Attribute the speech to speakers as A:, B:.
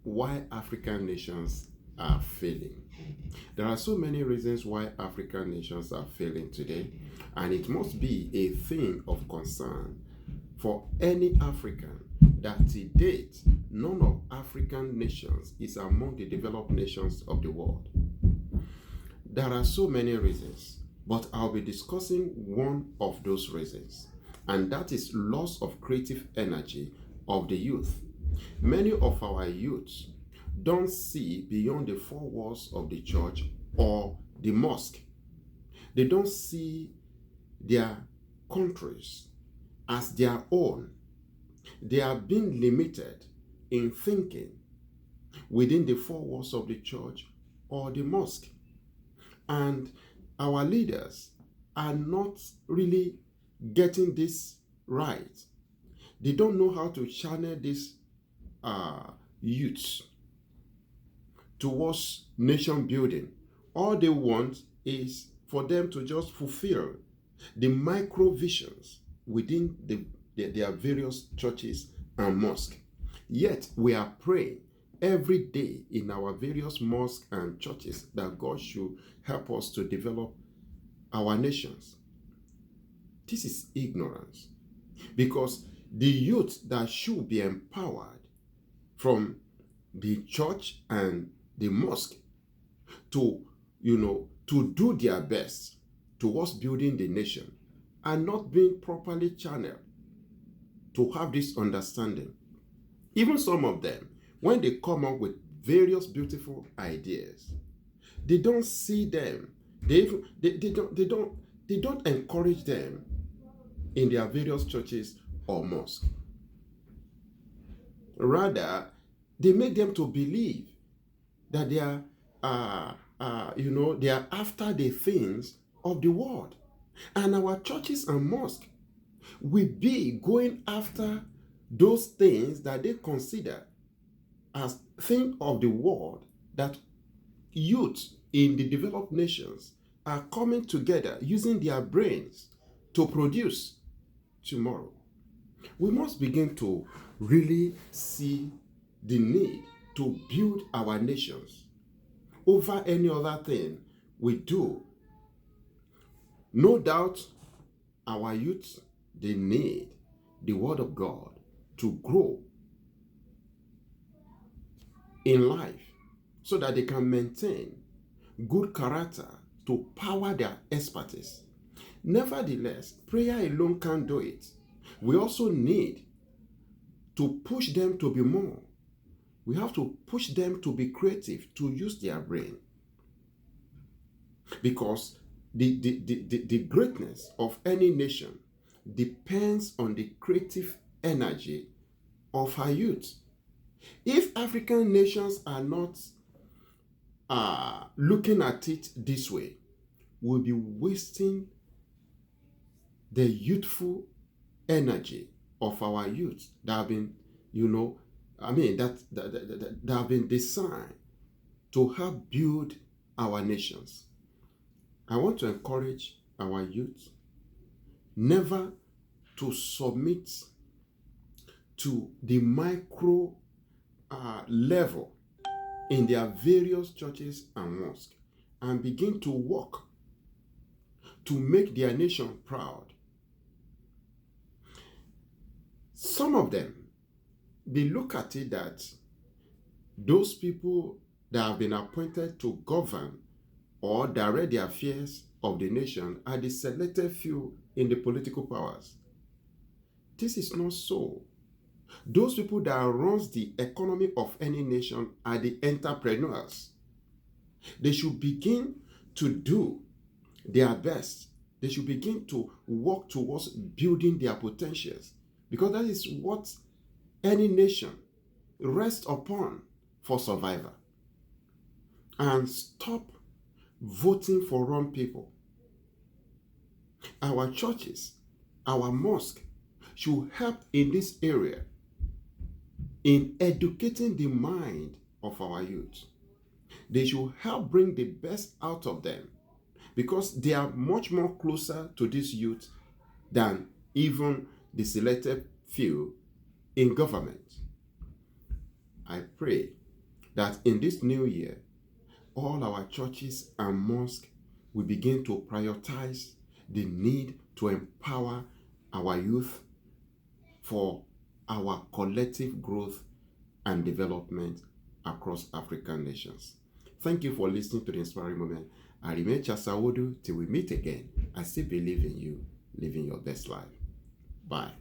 A: why African nations are failing. There are so many reasons why African nations are failing today, and it must be a thing of concern for any African that to date, none of African nations is among the developed nations of the world. There are so many reasons, but I'll be discussing one of those reasons, and that is loss of creative energy of the youth. Many of our youths don't see beyond the four walls of the church or the mosque. They don't see their countries as their own. They are being limited in thinking within the four walls of the church or the mosque. And our leaders are not really getting this right. They don't know how to channel these youths towards nation building. All they want is for them to just fulfill the micro visions within their various churches and mosques. Yet we are praying every day in our various mosques and churches that God should help us to develop our nations. This is ignorance, because the youth that should be empowered from the church and the mosque to do their best towards building the nation are not being properly channeled to have this understanding. Even some of them, when they come up with various beautiful ideas, they don't see them. They don't encourage them in their various churches or mosques. Rather, they make them to believe that they are after the things of the world. And our churches and mosques will be going after those things that they consider as things of the world, that youth in the developed nations are coming together using their brains to produce tomorrow. We must begin to really see the need to build our nations over any other thing we do. No doubt our youth, they need the word of God to grow in life so that they can maintain good character to power their expertise. Nevertheless, prayer alone can't do it. We also need to push them to be more. We have to push them to be creative, to use their brain. Because the greatness of any nation depends on the creative energy of our youth. If African nations are not looking at it this way, we'll be wasting the youthful energy of our youth that have been, that have been designed to help build our nations. I want to encourage our youth never to submit to the micro level in their various churches and mosques, and begin to work to make their nation proud. Some of them, they look at it that those people that have been appointed to govern or direct the affairs of the nation are the selected few in the political powers. This is not so. Those people that runs the economy of any nation are the entrepreneurs. They should begin to do their best. They should begin to work towards building their potentials, because that is what any nation rests upon for survival. And stop voting for wrong people. Our churches, our mosque should help in this area in educating the mind of our youth. They should help bring the best out of them, because they are much more closer to this youth than even the selected few in government. I pray that in this new year, all our churches and mosques will begin to prioritize the need to empower our youth for our collective growth and development across African nations. Thank you for listening to the Inspiring Moment. I remain Chasawodu till we meet again. I still believe in you living your best life. Bye.